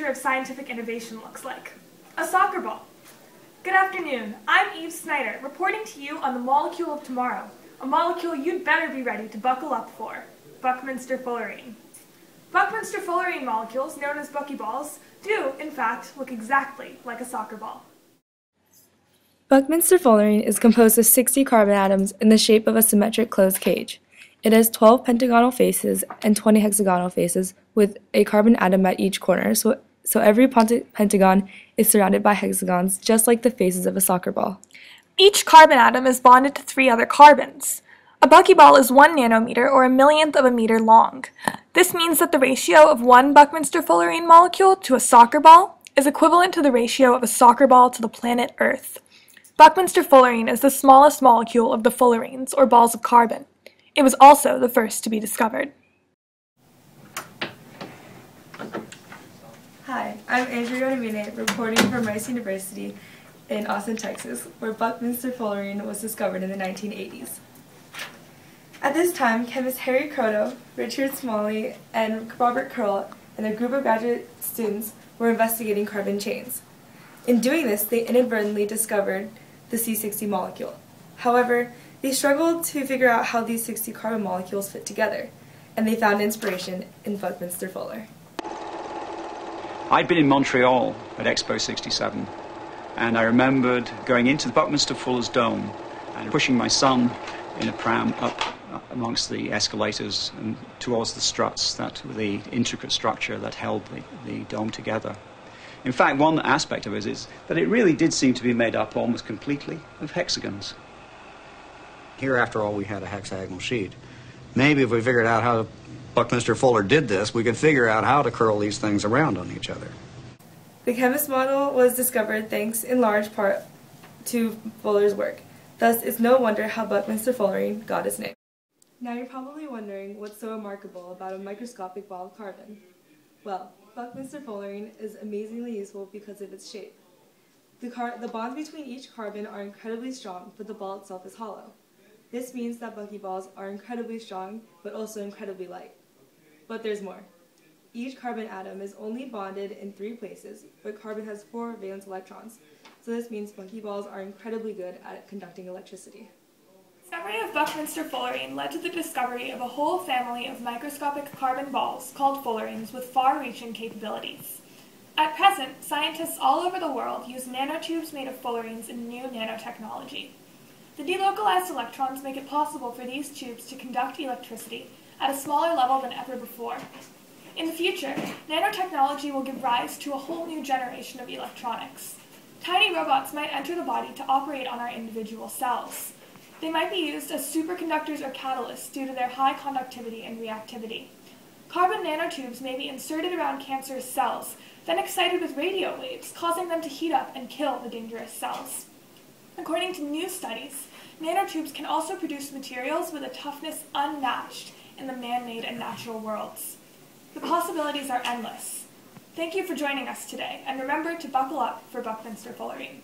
of scientific innovation looks like. A soccer ball. Good afternoon, I'm Eve Snyder, reporting to you on the molecule of tomorrow, a molecule you'd better be ready to buckle up for, Buckminsterfullerene. Buckminsterfullerene molecules, known as buckyballs, do, in fact, look exactly like a soccer ball. Buckminsterfullerene is composed of 60 carbon atoms in the shape of a symmetric closed cage. It has 12 pentagonal faces and 20 hexagonal faces with a carbon atom at each corner, so every pentagon is surrounded by hexagons, just like the faces of a soccer ball. Each carbon atom is bonded to 3 other carbons. A buckyball is 1 nanometer or a millionth of a meter long. This means that the ratio of one Buckminsterfullerene molecule to a soccer ball is equivalent to the ratio of a soccer ball to the planet Earth. Buckminsterfullerene is the smallest molecule of the fullerenes, or balls of carbon. It was also the first to be discovered. Hi, I'm Andrea Ramine, reporting from Rice University in Austin, Texas, where Buckminsterfullerene was discovered in the 1980s. At this time, chemists Harry Kroto, Richard Smalley, and Robert Curl and a group of graduate students were investigating carbon chains. In doing this, they inadvertently discovered the C60 molecule. However, they struggled to figure out how these 60 carbon molecules fit together, and they found inspiration in Buckminsterfuller. I'd been in Montreal at Expo 67, and I remembered going into the Buckminsterfuller's dome and pushing my son in a pram up amongst the escalators and towards the struts, the intricate structure that held the dome together. In fact, one aspect of it is that it really did seem to be made up almost completely of hexagons. Here, after all, we had a hexagonal sheet. Maybe if we figured out how Buckminsterfuller did this, we could figure out how to curl these things around on each other. The chemist model was discovered thanks in large part to Fuller's work. Thus, it's no wonder how Buckminsterfullerene got its name. Now you're probably wondering what's so remarkable about a microscopic ball of carbon. Well, Buckminsterfullerene is amazingly useful because of its shape. The bonds between each carbon are incredibly strong, but the ball itself is hollow. This means that buckyballs are incredibly strong, but also incredibly light. But there's more. Each carbon atom is only bonded in 3 places, but carbon has 4 valence electrons, so this means buckyballs are incredibly good at conducting electricity. The discovery of Buckminsterfullerene led to the discovery of a whole family of microscopic carbon balls called fullerenes with far-reaching capabilities. At present, scientists all over the world use nanotubes made of fullerenes in new nanotechnology. The delocalized electrons make it possible for these tubes to conduct electricity at a smaller level than ever before. In the future, nanotechnology will give rise to a whole new generation of electronics. Tiny robots might enter the body to operate on our individual cells. They might be used as superconductors or catalysts due to their high conductivity and reactivity. Carbon nanotubes may be inserted around cancerous cells, then excited with radio waves, causing them to heat up and kill the dangerous cells. According to new studies, nanotubes can also produce materials with a toughness unmatched in the man-made and natural worlds. The possibilities are endless. Thank you for joining us today, and remember to buckle up for Buckminsterfullerene.